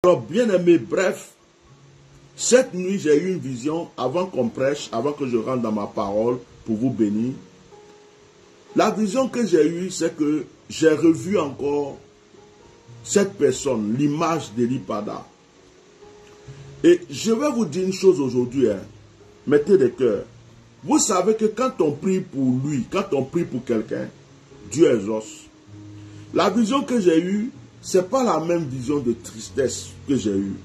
Alors, bien aimé, bref, cette nuit, j'ai eu une vision avant qu'on prêche, avant que je rentre dans ma parole pour vous bénir. La vision que j'ai eue, c'est que j'ai revu encore cette personne, l'image d'Eli Pada. Et je vais vous dire une chose aujourd'hui, hein. Mettez des cœurs. Vous savez que quand on prie pour lui, quand on prie pour quelqu'un, Dieu exauce. La vision que j'ai eue, ce n'est pas la même vision de tristesse que j'ai eue.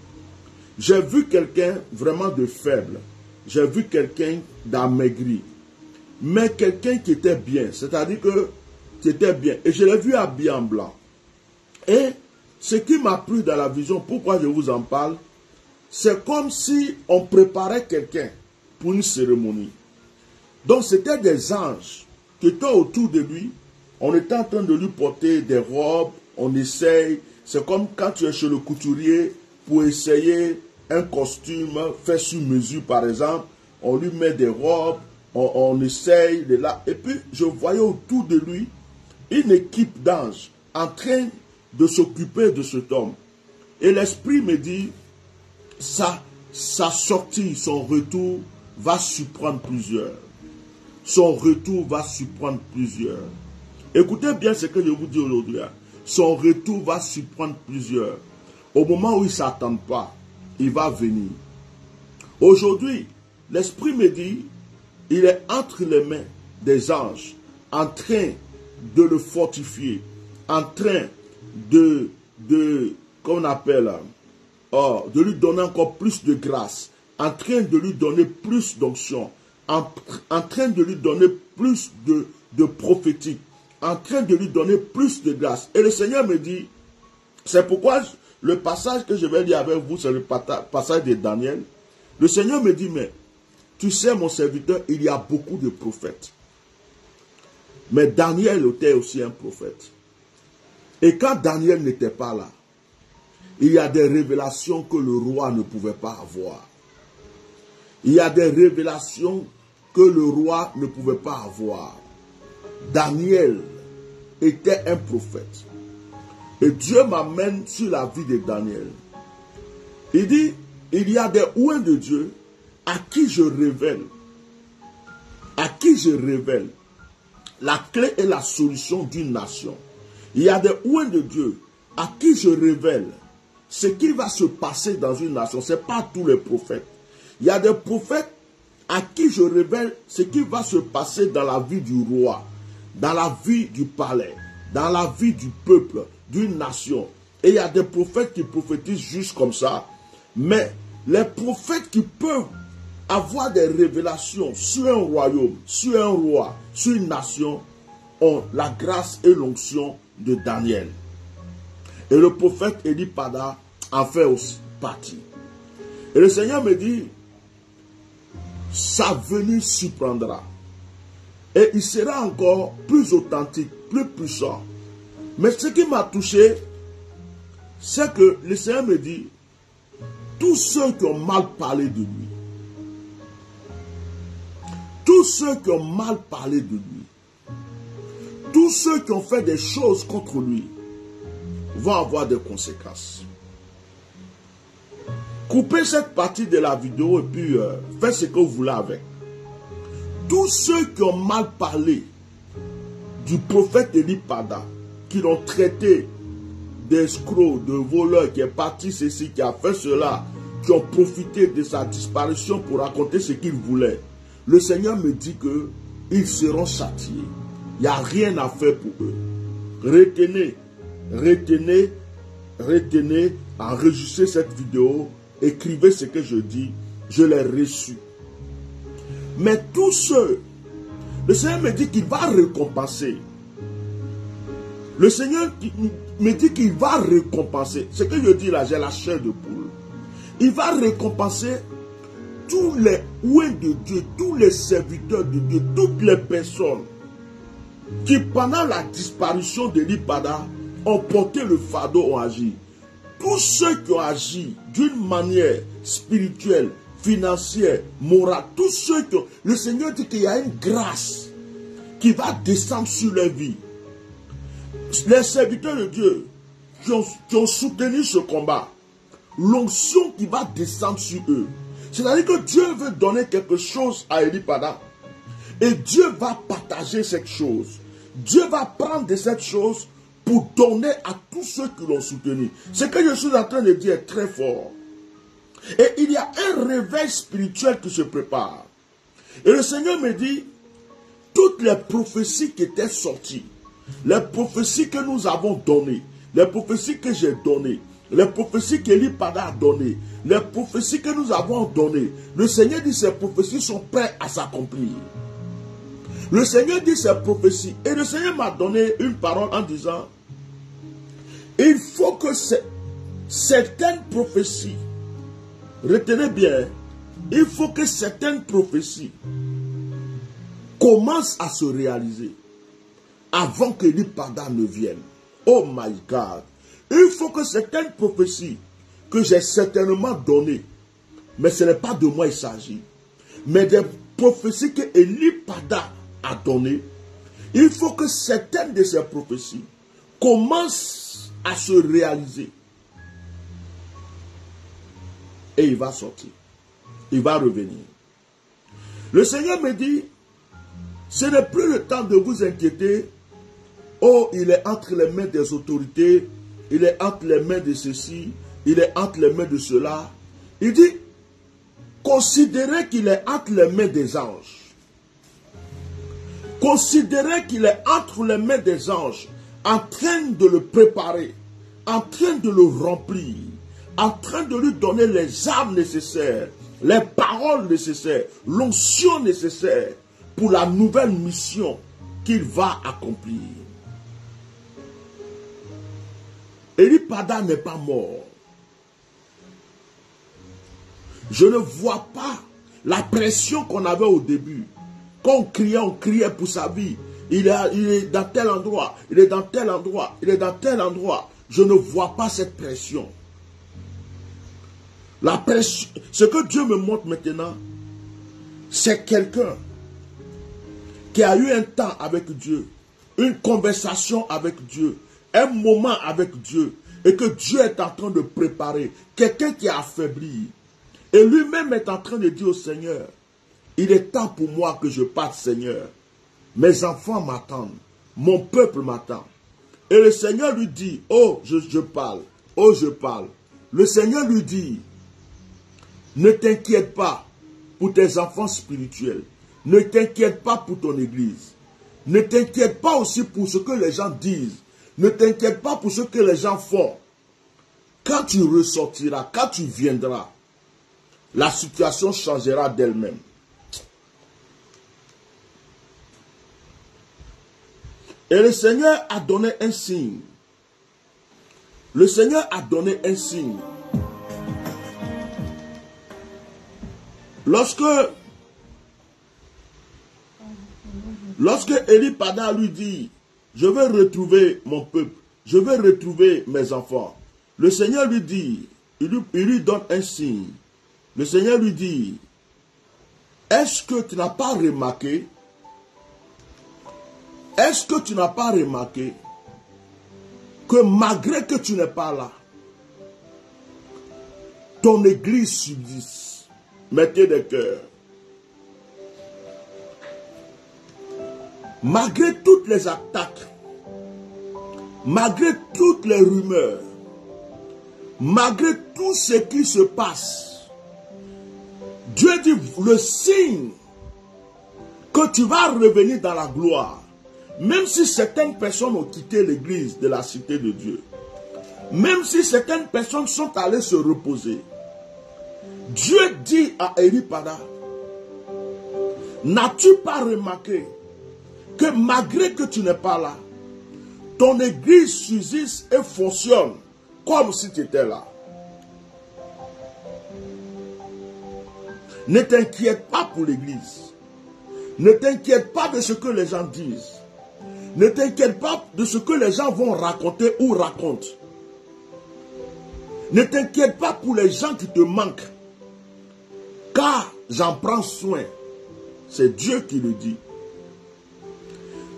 J'ai vu quelqu'un vraiment de faible. J'ai vu quelqu'un d'amaigri. Mais quelqu'un qui était bien. C'est-à-dire que qui était bien. Et je l'ai vu habillé en blanc. Et ce qui m'a plu dans la vision, pourquoi je vous en parle, c'est comme si on préparait quelqu'un pour une cérémonie. Donc c'était des anges qui étaient autour de lui. On était en train de lui porter des robes. On essaye. C'est comme quand tu es chez le couturier pour essayer un costume fait sur mesure par exemple. On lui met des robes. On essaye de là. Et puis je voyais autour de lui une équipe d'anges en train de s'occuper de cet homme. Et l'esprit me dit, sa sortie, son retour va surprendre plusieurs. Son retour va surprendre plusieurs. Écoutez bien ce que je vous dis aujourd'hui. Son retour va surprendre plusieurs. Au moment où ils ne s'attendent pas, il va venir. Aujourd'hui, l'esprit me dit, il est entre les mains des anges, en train de le fortifier, en train qu'on appelle, de lui donner encore plus de grâce, en train de lui donner plus d'onction, en train de lui donner plus de prophétique, en train de lui donner plus de grâce. Et le Seigneur me dit, c'est pourquoi le passage que je vais lire avec vous, c'est le passage de Daniel. Le Seigneur me dit, mais tu sais mon serviteur, il y a beaucoup de prophètes. Mais Daniel était aussi un prophète. Et quand Daniel n'était pas là, il y a des révélations que le roi ne pouvait pas avoir. Il y a des révélations que le roi ne pouvait pas avoir. Daniel était un prophète. Et Dieu m'amène sur la vie de Daniel. Il dit, il y a des ouins de Dieu à qui je révèle la clé et la solution d'une nation. Il y a des ouins de Dieu à qui je révèle ce qui va se passer dans une nation. Ce n'est pas tous les prophètes. Il y a des prophètes à qui je révèle ce qui va se passer dans la vie du roi, dans la vie du palais, dans la vie du peuple, d'une nation. Et il y a des prophètes qui prophétisent juste comme ça. Mais les prophètes qui peuvent avoir des révélations sur un royaume, sur un roi, sur une nation, ont la grâce et l'onction de Daniel. Et le prophète Eli Pada en fait aussi partie. Et le Seigneur me dit, sa venue surprendra. Et il sera encore plus authentique, plus puissant. Mais ce qui m'a touché, c'est que le Seigneur me dit, tous ceux qui ont mal parlé de lui, tous ceux qui ont mal parlé de lui, tous ceux qui ont fait des choses contre lui, vont avoir des conséquences. Coupez cette partie de la vidéo et puis faites ce que vous voulez avec. Tous ceux qui ont mal parlé du prophète Eli Pada, qui l'ont traité d'escroc, de voleur, qui est parti ceci, qui a fait cela, qui ont profité de sa disparition pour raconter ce qu'ils voulaient. Le Seigneur me dit qu'ils seront châtiés. Il n'y a rien à faire pour eux. Retenez, retenez, retenez, enregistrez cette vidéo, écrivez ce que je dis, je l'ai reçu. Mais tous ceux, le Seigneur me dit qu'il va récompenser. Le Seigneur me dit qu'il va récompenser. Ce que je dis là, j'ai la chair de poule. Il va récompenser tous les ouins de Dieu, tous les serviteurs de Dieu, toutes les personnes qui pendant la disparition d'Eli Pada ont porté le fardeau, ont agi. Tous ceux qui ont agi d'une manière spirituelle, financière, morale, tous ceux qui ont... Le Seigneur dit qu'il y a une grâce qui va descendre sur leur vie. Les serviteurs de Dieu qui ont soutenu ce combat, l'onction qui va descendre sur eux. C'est-à-dire que Dieu veut donner quelque chose à Eli Pada. Et Dieu va partager cette chose. Dieu va prendre de cette chose pour donner à tous ceux qui l'ont soutenu. Ce que je suis en train de dire est très fort. Et il y a un réveil spirituel qui se prépare. Et le Seigneur me dit, toutes les prophéties qui étaient sorties, les prophéties que nous avons données, les prophéties que j'ai données, les prophéties qu'Eli Pada a données, les prophéties que nous avons données, le Seigneur dit ces prophéties sont prêtes à s'accomplir. Le Seigneur dit ces prophéties. Et le Seigneur m'a donné une parole en disant, il faut que certaines prophéties, retenez bien, il faut que certaines prophéties commencent à se réaliser avant que Eli Pada ne vienne. Oh my God! Il faut que certaines prophéties que j'ai certainement données, mais ce n'est pas de moi il s'agit, mais des prophéties que Eli Pada a données, il faut que certaines de ces prophéties commencent à se réaliser. Et il va sortir. Il va revenir. Le Seigneur me dit, ce n'est plus le temps de vous inquiéter. Oh, il est entre les mains des autorités, il est entre les mains de ceci, il est entre les mains de cela. Il dit, considérez qu'il est entre les mains des anges. Considérez qu'il est entre les mains des anges, en train de le préparer, en train de le remplir, en train de lui donner les armes nécessaires, les paroles nécessaires, l'onction nécessaire pour la nouvelle mission qu'il va accomplir. Eli Pada n'est pas mort. Je ne vois pas la pression qu'on avait au début. Quand on criait pour sa vie. Il est dans tel endroit, il est dans tel endroit, il est dans tel endroit. Je ne vois pas cette pression. La pression, ce que Dieu me montre maintenant, c'est quelqu'un qui a eu un temps avec Dieu, une conversation avec Dieu, un moment avec Dieu, et que Dieu est en train de préparer. Quelqu'un qui a affaibli. Et lui-même est en train de dire au Seigneur, il est temps pour moi que je parte, Seigneur. Mes enfants m'attendent. Mon peuple m'attend. Et le Seigneur lui dit, oh, je parle. Oh, je parle. Le Seigneur lui dit, ne t'inquiète pas pour tes enfants spirituels. Ne t'inquiète pas pour ton église. Ne t'inquiète pas aussi pour ce que les gens disent. Ne t'inquiète pas pour ce que les gens font. Quand tu ressortiras, quand tu viendras, la situation changera d'elle-même. Et le Seigneur a donné un signe. Le Seigneur a donné un signe. Lorsque Eli Pada lui dit, je vais retrouver mon peuple, je vais retrouver mes enfants. Le Seigneur lui dit, il lui donne un signe. Le Seigneur lui dit, est-ce que tu n'as pas remarqué? Est-ce que tu n'as pas remarqué que malgré que tu n'es pas là, ton église subsiste? Mettez des cœurs. Malgré toutes les attaques, malgré toutes les rumeurs, malgré tout ce qui se passe, Dieu dit, le signe que tu vas revenir dans la gloire, même si certaines personnes ont quitté l'église de la cité de Dieu, même si certaines personnes sont allées se reposer, Dieu dit à Eli Pada, n'as-tu pas remarqué que malgré que tu n'es pas là, ton église subsiste et fonctionne comme si tu étais là? Ne t'inquiète pas pour l'église. Ne t'inquiète pas de ce que les gens disent. Ne t'inquiète pas de ce que les gens vont raconter ou racontent. Ne t'inquiète pas pour les gens qui te manquent. Car j'en prends soin. C'est Dieu qui le dit.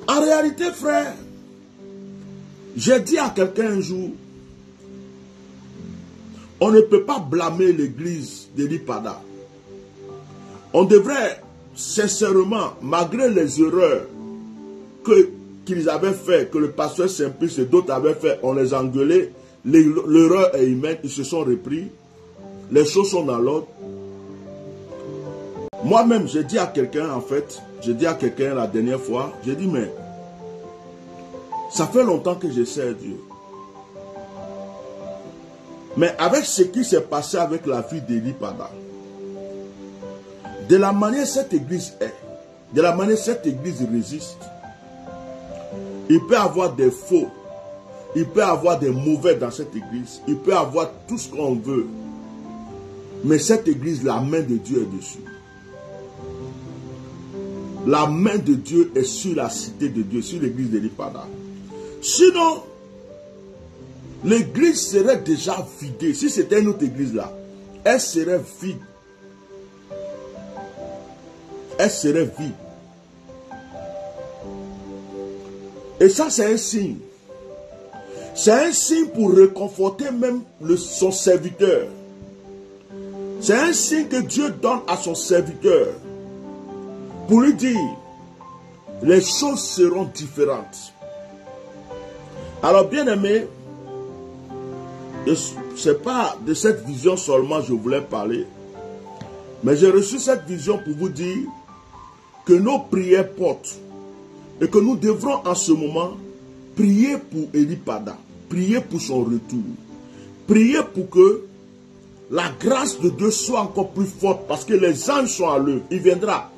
En réalité, frère, j'ai dit à quelqu'un un jour, On ne peut pas blâmer l'église d'Eli-Pada. On devrait sincèrement, malgré les erreurs qu'ils avaient fait, que le pasteur Simplice et d'autres avaient fait, on les a engueulés, l'erreur est humaine, ils se sont repris, les choses sont dans l'ordre. Moi-même, j'ai dit à quelqu'un, en fait, j'ai dit à quelqu'un la dernière fois, j'ai dit, mais ça fait longtemps que je sers Dieu. Mais avec ce qui s'est passé avec la vie d'Eli-Pada, de la manière cette église est, de la manière cette église résiste, il peut y avoir des faux, il peut y avoir des mauvais dans cette église, il peut y avoir tout ce qu'on veut. Mais cette église, la main de Dieu est dessus. La main de Dieu est sur la cité de Dieu, sur l'église d'Eli-Pada. Sinon, l'église serait déjà vidée. Si c'était une autre église là, elle serait vide. Elle serait vide. Et ça, c'est un signe. C'est un signe pour réconforter même son serviteur. C'est un signe que Dieu donne à son serviteur. Pour lui dire, les choses seront différentes. Alors, bien aimé, ce n'est pas de cette vision seulement que je voulais parler, mais j'ai reçu cette vision pour vous dire que nos prières portent et que nous devrons en ce moment prier pour Eli-Pada, prier pour son retour, prier pour que la grâce de Dieu soit encore plus forte parce que les anges sont à l'œuvre. Il viendra.